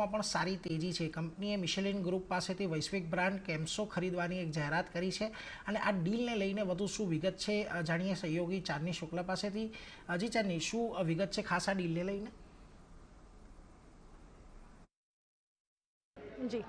શેરોમાં પણ સારી તેજી છે. કંપનીએ મિશેલિન ગ્રુપ પાસેથી વૈશ્વિક બ્રાન્ડ કેમ્સો ખરીદવાની એક જાહેરાત કરી છે અને આ ડીલને લઈને વધુ શું વિગત છે જાણીએ સહયોગી ચાંદની શુક્લા પાસેથી. જી ચાંદની, શું વિગત છે ખાસ આ ડીલને લઈને? જી,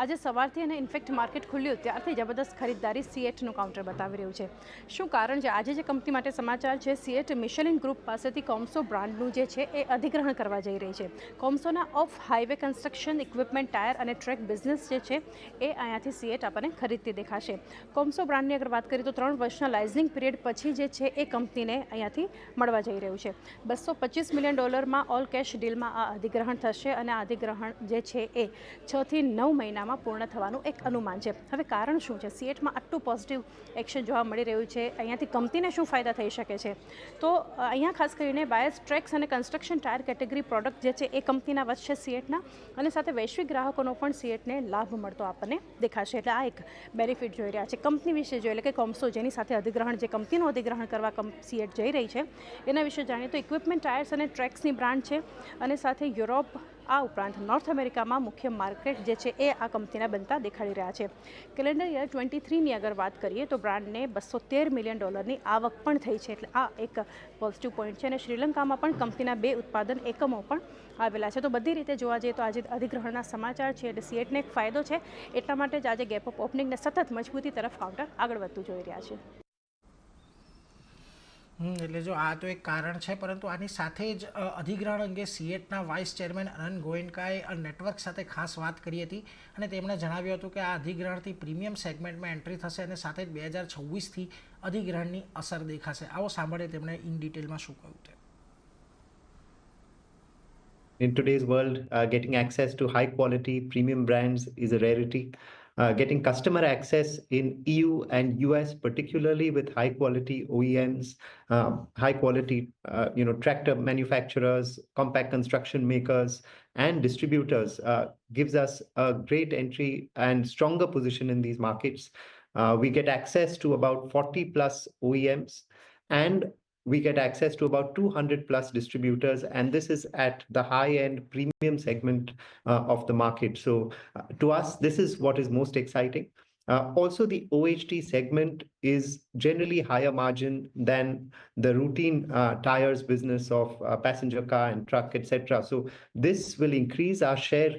આજે સવારથી અને ઇનફેક્ટ માર્કેટ ખુલ્યું ત્યારથી જબરદસ્ત ખરીદદારી સીએટનું કાઉન્ટર બતાવી રહ્યું છે. શું કારણ છે? આજે જે કંપની માટે સમાચાર છે, સીએટ મિશેલિન ગ્રુપ પાસેથી કોમ્સો બ્રાન્ડનું જે છે એ અધિગ્રહણ કરવા જઈ રહી છે. કોમ્સોના of highway construction equipment, tyre અને ટ્રેક બિઝનેસ જે છે એ અહીંયાથી સીએટ આપણને ખરીદતી દેખાશે. કોમ્સો બ્રાન્ડની અગર વાત કરીએ તો 3 વર્ષના લાઇઝનિંગ પીરિયડ પછી જે છે એ કંપનીને અહીંયાથી મળવા જઈ રહ્યું છે. $225 મિલિયન ઓલ કેશ ડીલમાં આ અધિગ્રહણ થશે અને આ અધિગ્રહણ જે છે એ 6 થી 9 મહિનામાં પૂર્ણ થવાનું એક અનુમાન છે. હવે કારણ શું છે? સીએટમાં આટલું પોઝિટિવ એક્શન જોવા મળી રહ્યું છે, અહીંયાથી કંપનીને શું ફાયદા થઈ શકે છે? તો અહીંયા ખાસ કરીને બાયસ, ટ્રેક્સ અને કન્સ્ટ્રક્શન ટાયર કેટેગરી પ્રોડક્ટ જે છે એ કંપનીના વધશે સીએટના, અને સાથે વૈશ્વિક ગ્રાહકોનો પણ સીએટને લાભ મળતો આપણને દેખાશે. એટલે આ એક બેનિફિટ જોઈ રહ્યા છે. કંપની વિશે જોઈએ, એટલે કે કોમ્સો જેની સાથે અધિગ્રહણ, જે કંપનીનું અધિગ્રહણ કરવા સીએટ જઈ રહી છે એના વિશે જાણીએ તો ઇક્વિપમેન્ટ, ટાયર્સ અને ટ્રેક્સની બ્રાન્ડ છે, અને સાથે યુરોપ આ ઉપરાંત નોર્થ અમેરિકામાં મુખ્ય માર્કેટ જે છે એ આ કંપનીના બનતા દેખાડી રહ્યા છે. કેલેન્ડર યર 23ની અગર વાત કરીએ તો બ્રાન્ડને $213 મિલિયન આવક પણ થઈ છે. એટલે આ એક પોઝિટિવ પોઈન્ટ છે. અને શ્રીલંકામાં પણ કંપનીના 2 ઉત્પાદન એકમો પણ આવેલા છે. તો બધી રીતે જોવા જઈએ તો આજે અધિગ્રહણના સમાચાર છે એટલે સીએટને એક ફાયદો છે. એટલા માટે જ આજે ગેપ અપ ઓપનિંગને સતત મજબૂતી તરફ કાઉન્ટર આગળ વધતું જોઈ રહ્યા છે. એટલે જો આ તો એક કારણ છે, પરંતુ આની સાથે જ અધિગ્રહણ અંગે સીએટના વાઇસ ચેરમેન અનંત ગોયનકાએ નેટવર્ક સાથે ખાસ વાત કરી હતી અને તેમણે જણાવ્યું હતું કે આ અધિગ્રહણથી પ્રીમિયમ સેગમેન્ટમાં એન્ટ્રી થશે અને સાથે જ 2026થી અધિગ્રહણની અસર દેખાશે. આવો સાંભળે તેમણે ઇન ડિટેલમાં શું કહ્યું છે. In today's world, getting access to high quality premium brands is a rarity. Getting customer access in EU and US, particularly with high quality OEMs, high quality tractor manufacturers, compact construction makers, and distributors gives us a great entry and stronger position in these markets. We get access to about 40 plus OEMs, and we get access to about 200 plus distributors, and this is at the high end premium segment of the market. So to us, this is what is most exciting. Also, the OHT segment is generally higher margin than the routine tires business of passenger car and truck, etc. So this will increase our share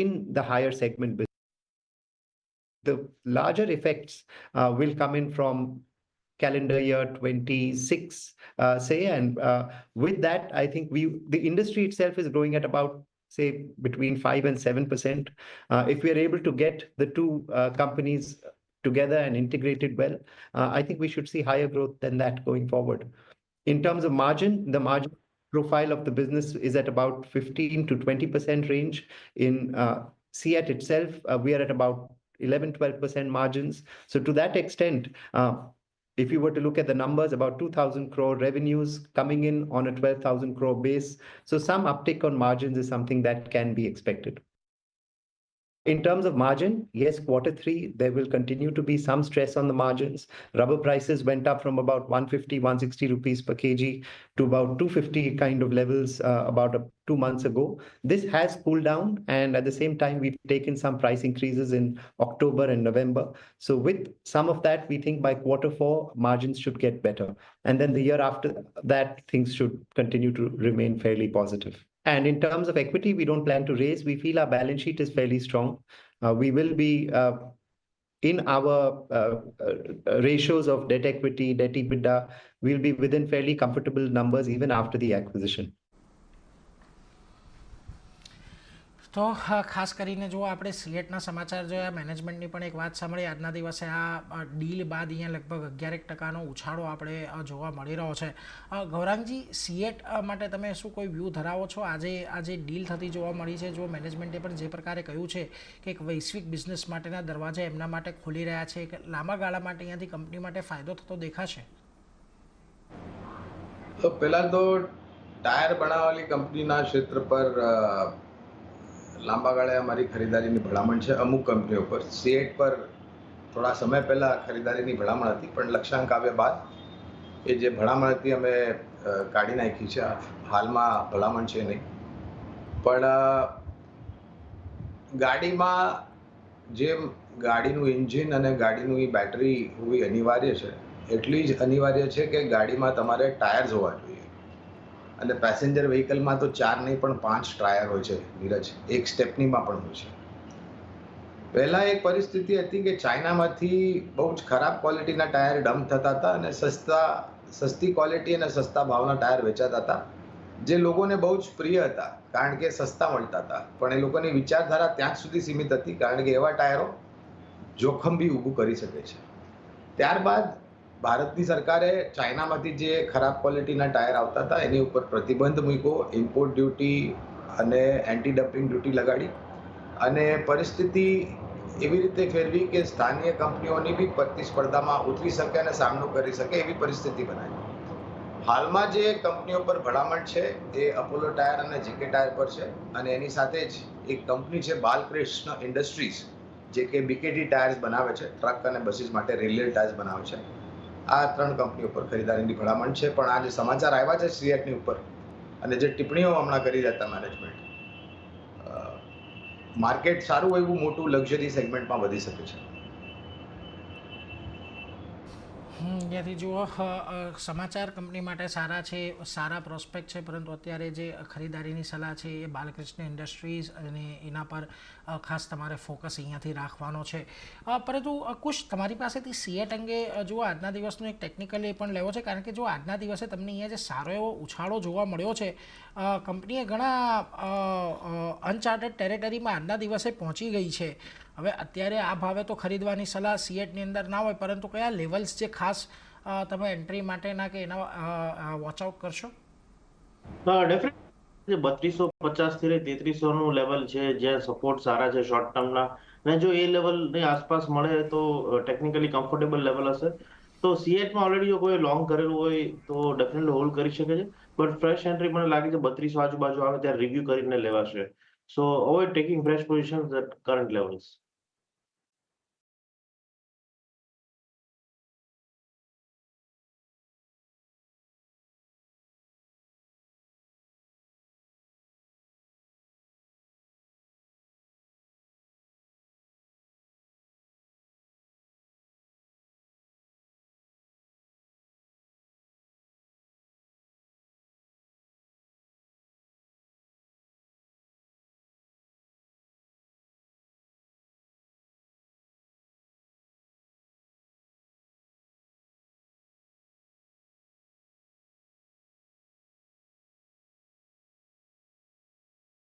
in the higher segment business. The larger effects will come in from calendar year 26, and with that, I think the industry itself is growing at about, say, between 5 and 7%. If we are able to get the two companies together and integrated well, I think we should see higher growth than that going forward. In terms of margin, the margin profile of the business is at about 15 to 20% range. In CEAT itself, we are at about 11-12% margins. So to that extent, if you were to look at the numbers, about 2,000 crore revenues coming in on a 12,000 crore base. So some uptick on margins is something that can be expected. In terms of margin, yes, Q3, there will continue to be some stress on the margins. Rubber prices went up from about 150, 160 rupees per kg to about 250 kind of levels about 2 months ago. This has cooled down, and at the same time, we've taken some price increases in October and November. So with some of that, we think by Q4, margins should get better. And then the year after that, things should continue to remain fairly positive. And in terms of equity, we don't plan to raise. We feel our balance sheet is fairly strong. We will be in our ratios of debt equity, debt EBITDA, we'll be within fairly comfortable numbers even after the acquisition. તો ખાસ કરીને જો આપણે સીએટના સમાચાર જોયા, મેનેજમેન્ટની પણ એક વાત સાંભળી. આજના દિવસે આ ડીલ બાદ અહીંયા લગભગ 11% ઉછાળો આપણે જોવા મળી રહ્યો છે. ગૌરાંગજી, સીએટ માટે તમે શું કોઈ વ્યૂ ધરાવો છો? આજે ડીલ થતી જોવા મળી છે, જો મેનેજમેન્ટે પણ જે પ્રકારે કહ્યું છે કે એક વૈશ્વિક બિઝનેસ માટેના દરવાજા એમના માટે ખોલી રહ્યા છે, એક લાંબા ગાળા માટે અહીંયાથી કંપની માટે ફાયદો થતો દેખાશે? તો પહેલાં તો ટાયર બનાવવાની કંપનીના ક્ષેત્ર પર લાંબા ગાળે અમારી ખરીદારીની ભલામણ છે અમુક કંપનીઓ પર. સીએટ પર થોડા સમય પહેલાં ખરીદારીની ભલામણ હતી, પણ લક્ષ્યાંક આવ્યા બાદ એ જે ભલામણ હતી અમે કાઢી નાખી છે. હાલમાં ભલામણ છે નહીં. પણ ગાડીમાં જેમ ગાડીનું એન્જિન અને ગાડીનું બેટરી હોવી અનિવાર્ય છે, એટલી જ અનિવાર્ય છે કે ગાડીમાં તમારે ટાયર્સ હોવા જોઈએ. અને પેસેન્જર વ્હીકલમાં તો 4 નહીં પણ 5 ટાયર હોય છે નીરજ, એક સ્ટેપનીમાં પણ હોય છે. પહેલા એક પરિસ્થિતિ હતી કે ચાઇનામાંથી બહુ જ ખરાબ ક્વોલિટીના ટાયર ડમ્પ થતા હતા અને સસ્તી ક્વોલિટી અને સસ્તા ભાવના ટાયર વેચાતા હતા, જે લોકોને બહુ જ પ્રિય હતા કારણ કે સસ્તા મળતા હતા. પણ એ લોકોની વિચારધારા ત્યાં જ સુધી સીમિત હતી કારણ કે એવા ટાયરો જોખમ બી ઊભું કરી શકે છે. ત્યારબાદ ભારતની સરકારે ચાઇનામાંથી જે ખરાબ ક્વોલિટીના ટાયર આવતા હતા એની ઉપર પ્રતિબંધ મૂક્યો, ઇમ્પોર્ટ ડ્યુટી અને એન્ટી ડમ્પિંગ ડ્યુટી લગાડી અને પરિસ્થિતિ એવી રીતે ફેરવી કે સ્થાનીય કંપનીઓની બી પ્રતિસ્પર્ધામાં ઉતરી શકે અને સામનો કરી શકે એવી પરિસ્થિતિ બનાવી. હાલમાં જે કંપનીઓ પર ભલામણ છે એ અપોલો ટાયર અને જીકે ટાયર પર છે અને એની સાથે જ એક કંપની છે બાલકૃષ્ણ ઇન્ડસ્ટ્રીઝ, જે કે બીકેટી ટાયર્સ બનાવે છે, ટ્રક અને બસીસ માટે રેલવે ટાયર્સ બનાવે છે. આ 3 કંપનીઓ પર ખરીદારીની ભલામણ છે. પણ આ જે સમાચાર આવ્યા છે સિએટની ઉપર અને જે ટિપ્પણીઓ હમણાં કરી રહ્યા હતા મેનેજમેન્ટ, માર્કેટ સારું એવું મોટું લક્ઝરી સેગમેન્ટમાં વધી શકે છે. ત્યાંથી જુઓ સમાચાર કંપની માટે સારા છે, સારા પ્રોસ્પેક્ટ છે, પરંતુ અત્યારે જે ખરીદારીની સલાહ છે એ બાલકૃષ્ણ ઇન્ડસ્ટ્રીઝ અને એના પર ખાસ તમારે ફોકસ અહીંયાથી રાખવાનો છે. પરંતુ કુશ તમારી પાસેથી સિએટ અંગે જુઓ આજના દિવસનું એક ટેકનિકલ એ પણ લેવો છે, કારણ કે જો આજના દિવસે તમને અહીંયા જે સારો એવો ઉછાળો જોવા મળ્યો છે, કંપનીએ ઘણા અનચાર્ટેડ ટેરેટરીમાં આજના દિવસે પહોંચી ગઈ છે. હવે અત્યારે આ ભાવે તો ખરીદવાની સલાહ સિએટની અંદર ના હોય, પરંતુ કયા લેવલ્સ જે ખાસ તમે એન્ટ્રી માટેના કે એના વોચઆઉટ કરશો? ડેફિનેટલી 3250 થી લઈ 3300 નું લેવલ છે જ્યાં સપોર્ટ સારા છે શોર્ટ ટર્મના, અને જો એ લેવલની આસપાસ મળે તો ટેકનિકલી કમ્ફર્ટેબલ લેવલ હશે. તો સીએટમાં ઓલરેડી જો કોઈ લોંગ કરેલું હોય તો ડેફિનેટલી હોલ્ડ કરી શકે છે, બટ ફ્રેશ એન્ટ્રી મને લાગે છે 3200 આજુબાજુ આવે ત્યારે રિવ્યુ કરીને લેવાશે. So avoid taking fresh positions at current levels.